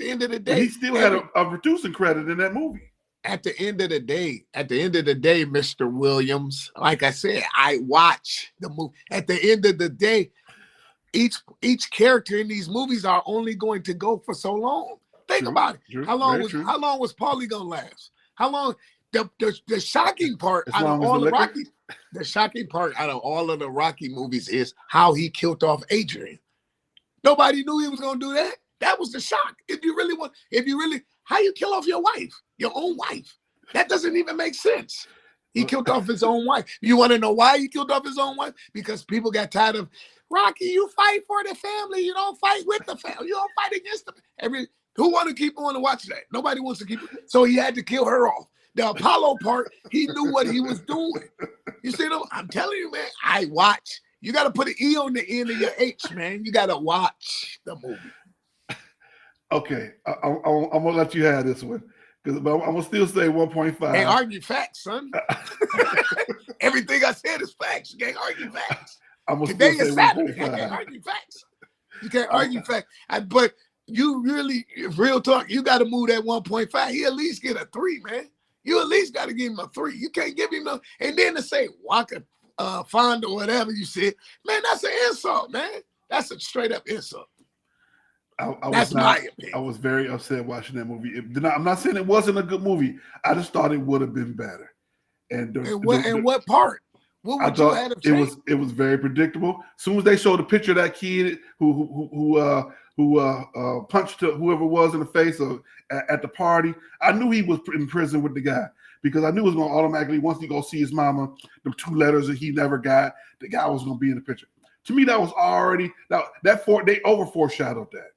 end of the day, he still had a producing credit in that movie. At the end of the day, Mr. Williams, like I said, I watch the movie. At the end of the day, each character in these movies are only going to go for so long. Think about it. How long was Paulie gonna last? How long? The shocking part out of all the Rocky, the shocking part out of all of the Rocky movies is how he killed off Adrian. Nobody knew he was gonna do that. That was the shock. How you kill off your wife, your own wife? That doesn't even make sense. He killed off his own wife. You want to know why he killed off his own wife? Because people got tired of Rocky. You fight for the family. You don't fight with the family. You don't fight against them. Who want to keep on and watch that? Nobody wants to keep it. So he had to kill her off. The Apollo part, he knew what he was doing. You see, I'm telling you, man, I watch. You got to put an E on the end of your H, man. You got to watch the movie. Okay, I'm going to let you have this one. Because I'm going to still say 1.5. Can't argue facts, son. Everything I said is facts. You can't argue facts. Today is Saturday. You can't argue facts. You can't argue facts. But you really, real talk, you got to move that 1.5. He at least get a 3, man. You at least got to give him a 3. You can't give him and then to say Waka Fonda or whatever you said, man, that's an insult, man. That's a straight up insult. That's my opinion. I was very upset watching that movie. I'm not saying it wasn't a good movie. I just thought it would have been better. And what part? What would you have changed? It was very predictable. As soon as they showed a picture of that kid who punched whoever was in the face at the party, I knew he was in prison with the guy because I knew it was going to automatically, once he go see his mama, the 2 letters that he never got, the guy was going to be in the picture. To me, that was already they over foreshadowed that.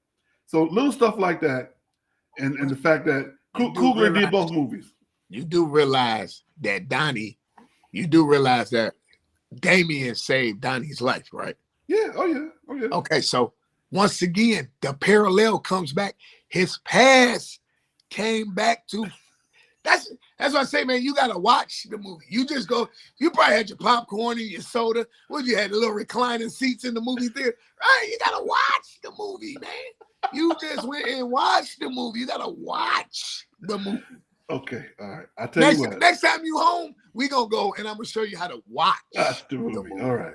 So little stuff like that, and the fact that Coogler did both movies. You do realize that Damien saved Donnie's life, right? Yeah. Oh yeah. Okay, so once again, the parallel comes back. His past came back to. That's what I say, man. You gotta watch the movie. You just go. You probably had your popcorn and your soda. What you had, the little reclining seats in the movie theater, right? You gotta watch the movie, man. You just went and watched the movie. You gotta watch the movie. Okay, all right. I'll tell you what. Next time you home, we gonna go and I'm gonna show you how to watch the movie. All right.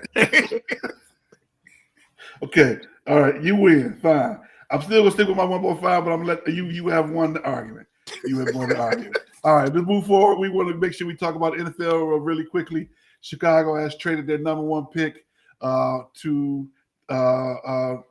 Okay, all right. You win. Fine. I'm still gonna stick with my 1.5, but I'm gonna let you have one argument. You have one argument. All right, let's move forward. We want to make sure we talk about NFL really quickly. Chicago has traded their number 1 pick and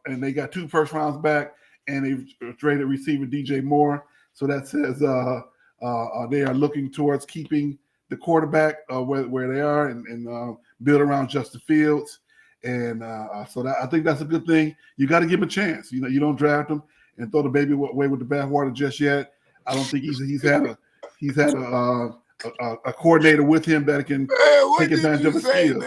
they got 2 first rounds back, and they've traded receiver DJ Moore. So that says they are looking towards keeping the quarterback where they are and build around Justin Fields. And so I think that's a good thing. You got to give him a chance. You know, you don't draft him and throw the baby away with the bathwater just yet. I don't think he's had a coordinator with him that can take advantage of his skills.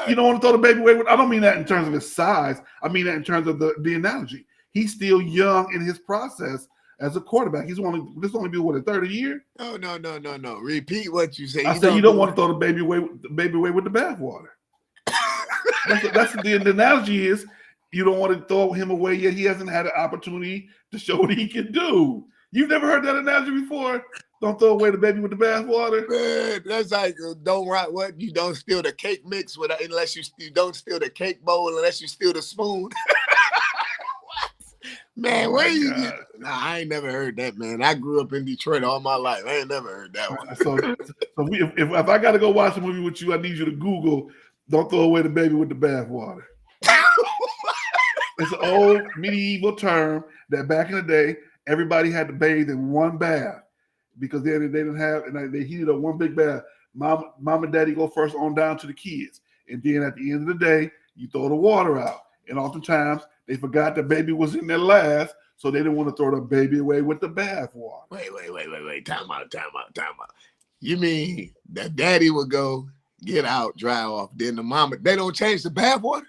You don't want to throw the baby away with. I don't mean that in terms of his size. I mean that in terms of the analogy. He's still young in his process as a quarterback. This only be what, a third year? No. Repeat what you say. I said you don't want to throw the baby away with the bathwater. That's the analogy is you don't want to throw him away yet. He hasn't had an opportunity to show what he can do. You've never heard that analogy before? Don't throw away the baby with the bathwater. Man, that's like don't write what you don't steal the cake mix unless you don't steal the cake bowl unless you steal the spoon. Man, where you get? Nah, I ain't never heard that, man. I grew up in Detroit all my life. I ain't never heard that one. So if I got to go watch a movie with you, I need you to Google "Don't throw away the baby with the bathwater." It's an old medieval term that back in the day, everybody had to bathe in one bath because they didn't have, and they heated up one big bath. Mom and daddy go first on down to the kids. And then at the end of the day, you throw the water out. And oftentimes, they forgot the baby was in there last, so they didn't want to throw the baby away with the bath water. Wait. Time out. You mean that daddy would go get out, dry off, then the mama, they don't change the bath water?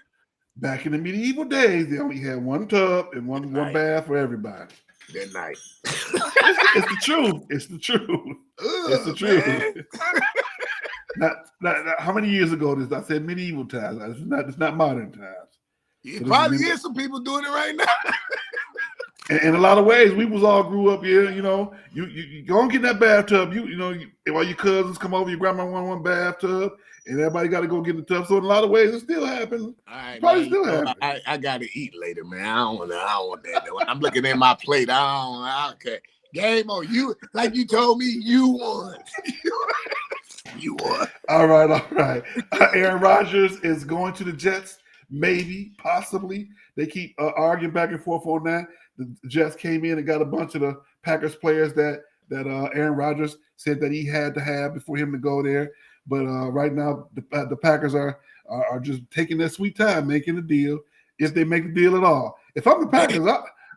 Back in the medieval days, they only had one tub and one bath for everybody. That night. It's the truth. It's the truth. It's the truth. Now, how many years ago did I say medieval times? It's not modern times. It probably is some people doing it right now. In a lot of ways, we was all grew up here. You know, you go and get in that bathtub. While your cousins come over, your grandma want one bathtub, and everybody got to go get in the tub. So in a lot of ways, it still happens. All right, probably man, still happens. I got to eat later, man. I don't want that. When I'm looking at my plate, I don't care. Game on you, like you told me, you won. You won. All right. Aaron Rodgers is going to the Jets. Maybe, possibly. They keep arguing back and forth on that. The Jets came in and got a bunch of the Packers players that Aaron Rodgers said that he had to have before him to go there. But right now, the Packers are just taking their sweet time making the deal, if they make the deal at all. If I'm the Packers,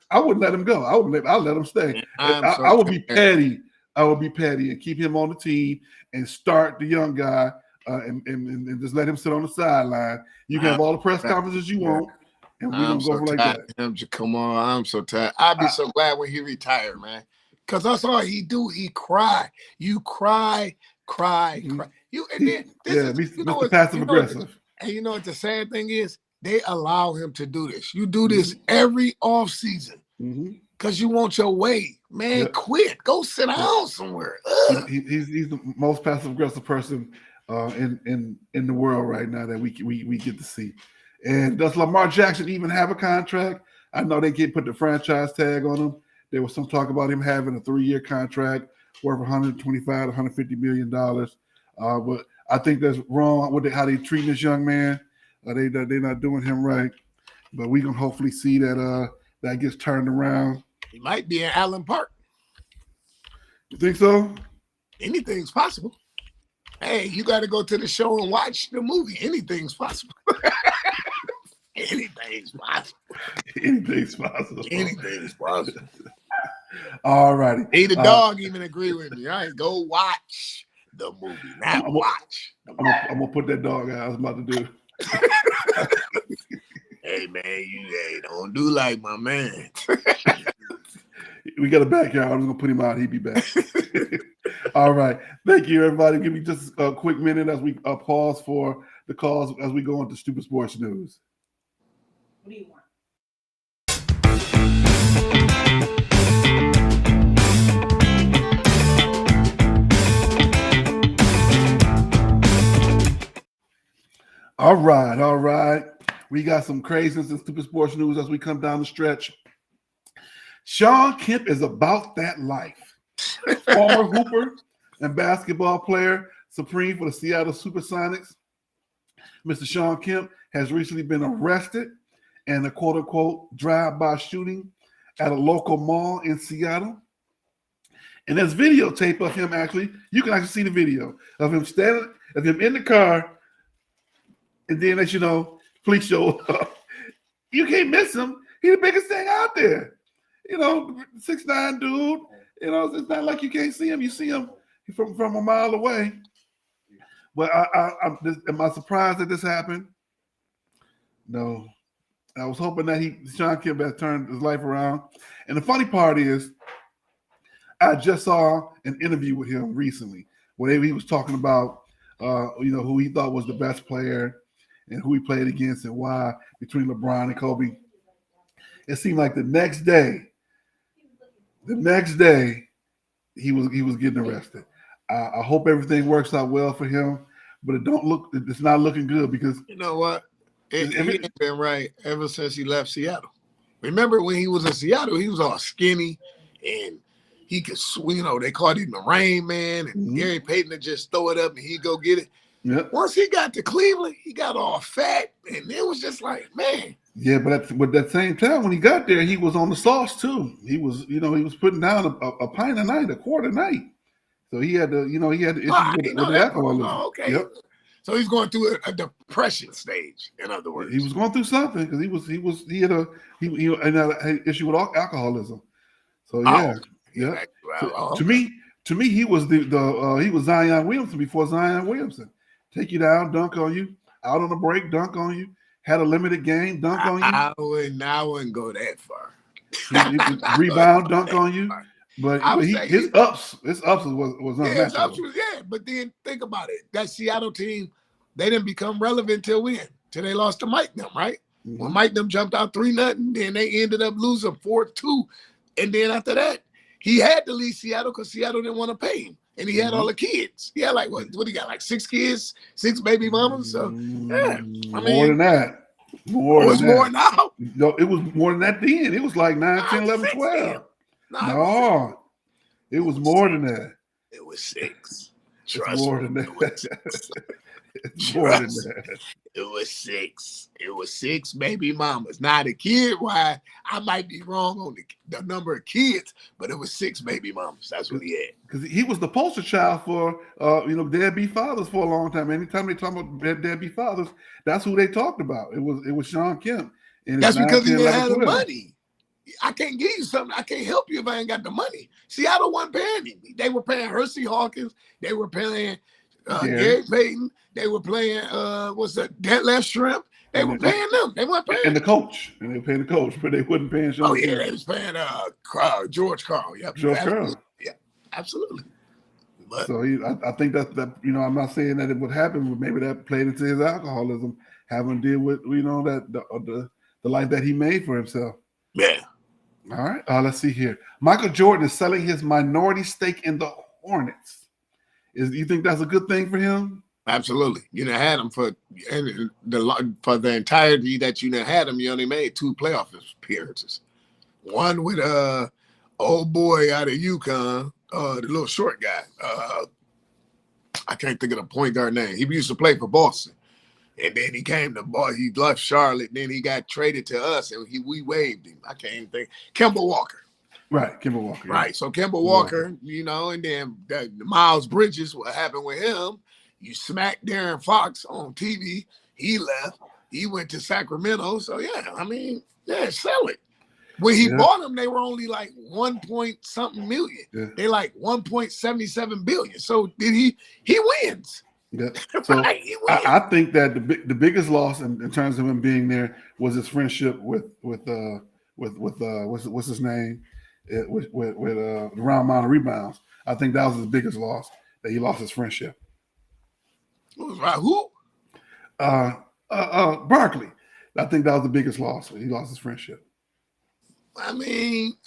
I wouldn't let him go. I'll let him stay. I would be petty. I would be petty and keep him on the team and start the young guy and just let him sit on the sideline. You can have all the press conferences you want, and we're going to go like that. Come on, I'm so tired. I'd be so glad when he retired, man. Because that's all he do. He cry. You cry. You and then Mr. Passive Aggressive. And you know what the sad thing is? They allow him to do this. You do this every off season because you want your way. Man, quit. Go sit down somewhere. He's the most passive aggressive person in the world right now that we get to see. And does Lamar Jackson even have a contract? I know they put the franchise tag on him. There was some talk about him having a 3-year contract worth $125 to $150 million. But I think that's wrong with how they treat this young man. They're not doing him right. But we can hopefully see that that gets turned around. He might be in Allen Park. You think so? Anything's possible. Hey, you got to go to the show and watch the movie. Anything's possible. Anything's possible. Anything's possible. Anything's possible. All righty. Hey, the dog even agree with me. All right, go watch the movie. Now watch. I'm gonna put that dog out. I was about to do. Hey man, don't do like my man. We got a backyard. I'm gonna put him out. He'll be back. All right. Thank you, everybody. Give me just a quick minute as we pause for the calls as we go into Stupid Sports News. What do you want? All right. We got some craziness in Stupid Sports News as we come down the stretch. Shawn Kemp is about that life. Former hooper and basketball player, supreme for the Seattle Supersonics. Mr. Shawn Kemp has recently been arrested in a quote-unquote drive-by shooting at a local mall in Seattle. And there's videotape of him you can actually see the video of him in the car. And then, as you know, police show up. You can't miss him. He's the biggest thing out there. 6'9" dude. It's not like you can't see him. You see him from a mile away. But am I surprised that this happened? No. I was hoping that Shawn Kemp has turned his life around. And the funny part is, I just saw an interview with him recently where he was talking about, who he thought was the best player. and who he played against and why between LeBron and Kobe. It seemed like the next day, he was getting arrested. I hope everything works out well for him, but it's not looking good because you know what? He ain't been right ever since he left Seattle. Remember when he was in Seattle, he was all skinny and he could swing. You know, they called him the Rain Man, and Gary Payton would just throw it up and he'd go get it. Yep. Once he got to Cleveland, he got all fat, and it was just like, man. Yeah, but at that same time, when he got there, he was on the sauce too. He was putting down a pint a night, a quart a night. So he had the issues with the alcoholism. Oh, okay. Yep. So he's going through a depression stage. In other words, he was going through something because he had an issue with alcoholism. So yeah. To me, he was he was Zion Williamson before Zion Williamson. Take you down, dunk on you, out on the break, dunk on you. Had a limited game, dunk on you. I wouldn't go that far. He rebound, dunk on you. But his ups was unmatchable. But then think about it. That Seattle team, they didn't become relevant till when? Till they lost to Mike them, right? Mm-hmm. When Mike them jumped out 3-0, then they ended up losing 4-2. And then after that, he had to leave Seattle because Seattle didn't want to pay him. And he had all the kids. He had like what he got, like 6 kids, 6 baby mamas. So yeah. More than that. More now? No, it was more than that then. It was like 9, 10, 11, 12. No, it was more than that. It was 6. Trust more than that. It's more than that. It was 6. It was 6 baby mamas. Now the kid, why I might be wrong on the number of kids, but it was 6 baby mamas. That's what he had. Because he was the poster child for deadbeat fathers for a long time. Anytime they talk about deadbeat fathers, that's who they talked about. It was Sean Kemp. And that's because he didn't have the money. I can't give you something. I can't help you if I ain't got the money. Seattle wasn't paying him. They were paying Hersey Hawkins. They were paying Gary Payton. They were playing that left shrimp. They were paying them. They weren't paying. And the coach. And they were paying the coach, but they wasn't paying Sean. Oh yeah, they was paying George Karl. Yep. George Karl. Yeah, absolutely. But, so I think that I'm not saying that it would happen, but maybe that played into his alcoholism, having to deal with the life that he made for himself. Yeah. All right. Let's see here. Michael Jordan is selling his minority stake in the Hornets. You think that's a good thing for him? Absolutely. You done had him for the entirety that you done had him. You only made 2 playoff appearances. One with old boy out of UConn, the little short guy. I can't think of the point guard name. He used to play for Boston. And then he came to he left Charlotte. Then he got traded to us, and we waived him. I can't even think. Kemba Walker. Right, Kemba Walker. Yeah. Right, so Kemba Walker, and then the Miles Bridges, what happened with him, you smacked Darren Fox on TV. He left. He went to Sacramento. So, sell it. When he bought them, they were only like 1 point something million. Yeah. They like 1.77 billion. So did he wins. Yeah. So right, I think that the biggest loss in terms of him being there was his friendship with what's his name with the round amount of rebounds. I think that was his biggest loss, that he lost his friendship. Who? Barkley. I think that was the biggest loss. He lost his friendship. I mean,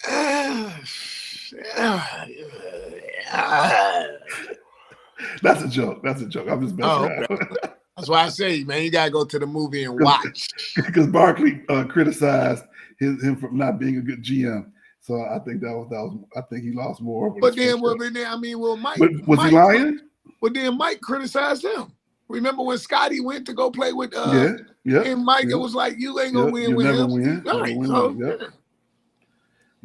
That's a joke. I'm just messing around. Okay. That's why I say, man, you gotta go to the movie and watch. Because Barkley criticized him for not being a good GM. So I think I think he lost more. But then, Mike. Was he lying? Well, then Mike criticized him. Remember when Scotty went to go play with and Mike, it was like, you ain't gonna win with him. Right.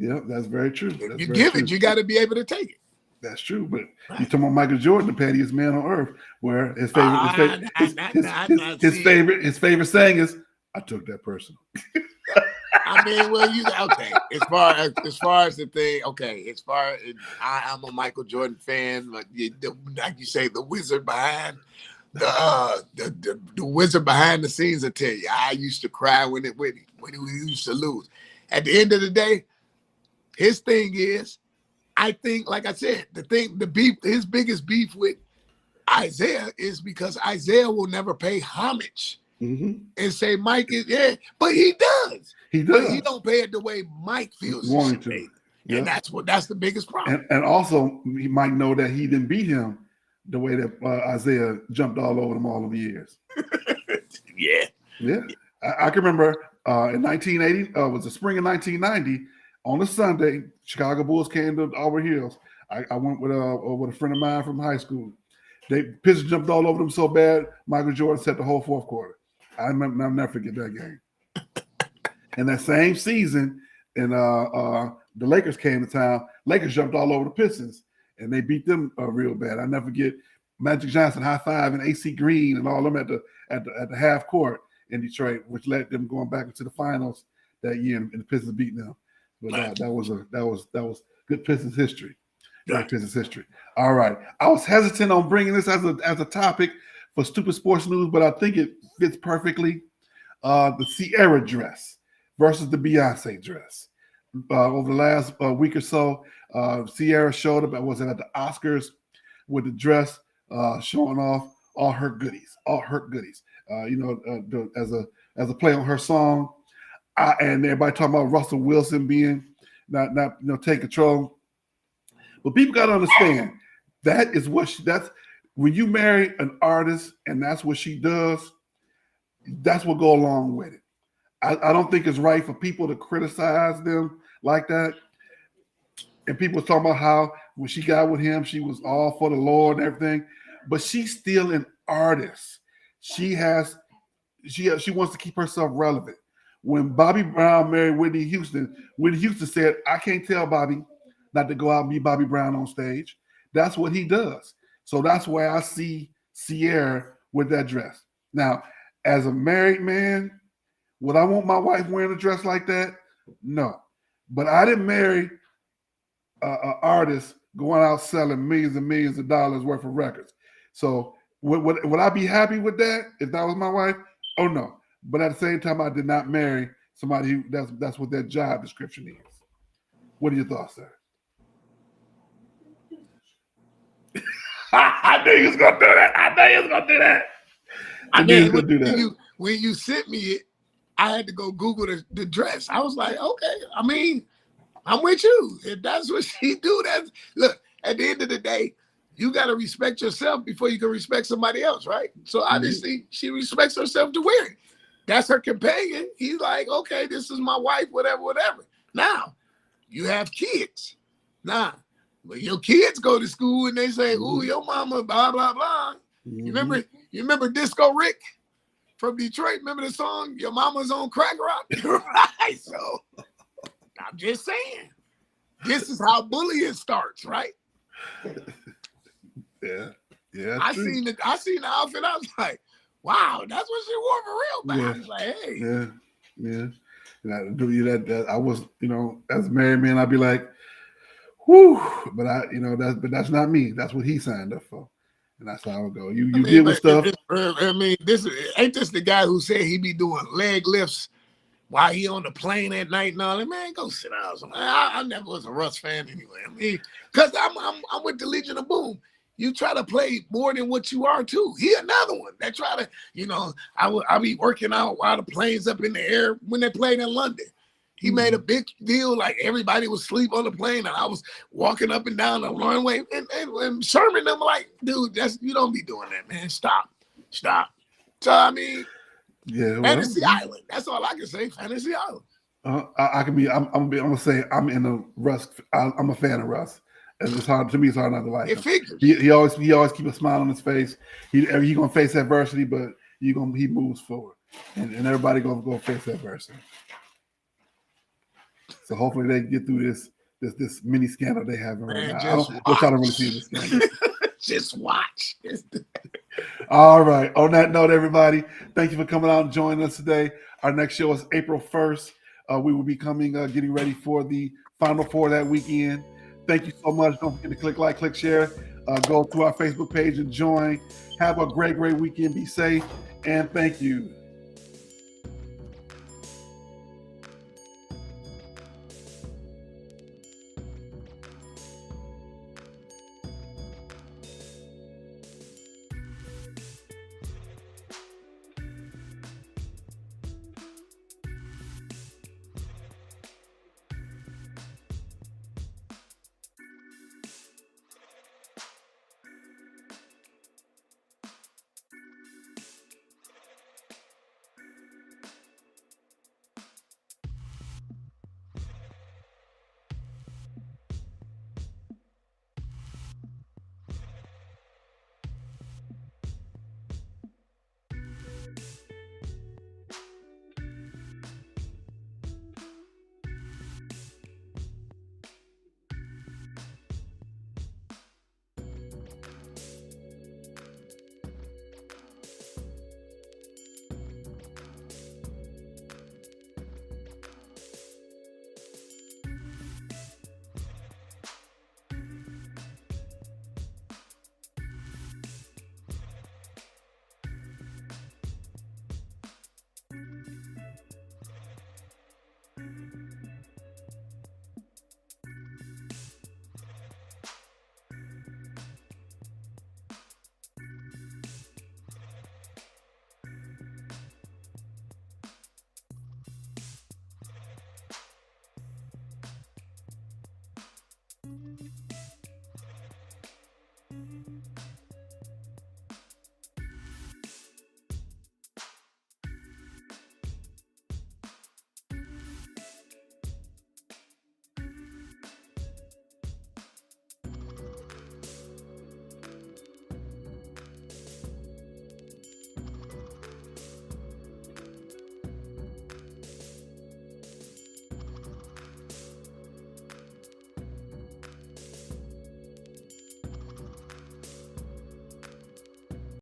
Yeah, that's very true. If you give it, you got to be able to take it. That's true, but you talking about Michael Jordan, the pettiest man on earth, where his favorite saying is, "I took that personal." As far as the thing, I'm a Michael Jordan fan, like you say, the wizard behind the wizard behind the scenes. I tell you, I used to cry when he used to lose. At the end of the day, his thing is, I think, like I said, his biggest beef with Isaiah is because Isaiah will never pay homage and say Mike is but he does. He does. But he don't pay it the way Mike feels wanting to. And that's the biggest problem. And also he might know that he didn't beat him the way that Isaiah jumped all over them all of the years. Yeah. I can remember in 1980, was the spring of 1990, on a Sunday, Chicago Bulls came to Auburn Hills. I went with a friend of mine from high school. Pistons jumped all over them so bad, Michael Jordan set the whole fourth quarter. I'll never forget that game. And that same season, and the Lakers came to town. Lakers jumped all over the Pistons, and they beat them real bad. I never forget Magic Johnson high five and AC Green and all of them at the half court in Detroit, which led them going back into the finals that year, and the Pistons beating them. But that was good Pistons history. Great Pistons history. All right, I was hesitant on bringing this as a topic for Stupid Sports News, but I think it fits perfectly. The Sierra dress versus the Beyonce dress. Over the last week or so, Sierra showed up. Was it at the Oscars with the dress showing off all her goodies, as a play on her song. And everybody talking about Russell Wilson being not take control. But people got to understand that is what that's when you marry an artist and that's what she does. That's what go along with it. I don't think it's right for people to criticize them like that. And people talking about how when she got with him, she was all for the Lord and everything. But she's still an artist. She wants to keep herself relevant. When Bobby Brown married Whitney Houston said, I can't tell Bobby not to go out and be Bobby Brown on stage. That's what he does. So that's why I see Sierra with that dress. Now, as a married man, would I want my wife wearing a dress like that? No. But I didn't marry an artist going out selling millions and millions of dollars worth of records. So would I be happy with that if that was my wife? Oh, no. But at the same time, I did not marry somebody who that's what their job description is. What are your thoughts, sir? I knew you was gonna do that. When you sent me it, I had to go Google the dress. I was like, okay, I mean, I'm with you. If that's what she do, look, at the end of the day, you got to respect yourself before you can respect somebody else, right? So obviously she respects herself to wear it. That's her companion. He's like, okay, this is my wife, whatever. Now, you have kids. Now, when your kids go to school and they say, ooh, your mama, blah, blah, blah. You remember Disco Rick from Detroit? Remember the song, Your Mama's on Crack Rock? Right, so I'm just saying, this is how bullying starts, right? Yeah. I seen the outfit. I was like, wow, that's what she wore for real. But I was like, hey. Yeah. And I do you that I was, as a married man, I'd be like, whew, but that's not me. That's what he signed up for. And that's how it go. You deal with stuff. Ain't this the guy who said he be doing leg lifts while he on the plane at night and all that? Man, go sit down. I never was a Russ fan anyway. I mean, because I'm with the Legion of Boom. You try to play more than what you are too. He another one that try to, I be working out while the plane's up in the air when they played in London. He made a big deal, like everybody was asleep on the plane, and I was walking up and down the runway. And Sherman, them like, dude, you don't be doing that, man. Stop. So I mean, Fantasy Island. That's all I can say. Fantasy Island. I'm gonna say I'm in a Russ. I'm a fan of Russ. And it's hard to me. It's hard not to like him. It figures. He always keep a smile on his face. He gonna face adversity, but he moves forward, and everybody gonna face adversity. So hopefully they get through this mini scandal they have right now. We're trying to really see this scandal. Just watch. All right. On that note, everybody, thank you for coming out and joining us today. Our next show is April 1st. We will be getting ready for the Final Four that weekend. Thank you so much. Don't forget to click like, click share. Go to our Facebook page and join. Have a great weekend. Be safe. And thank you.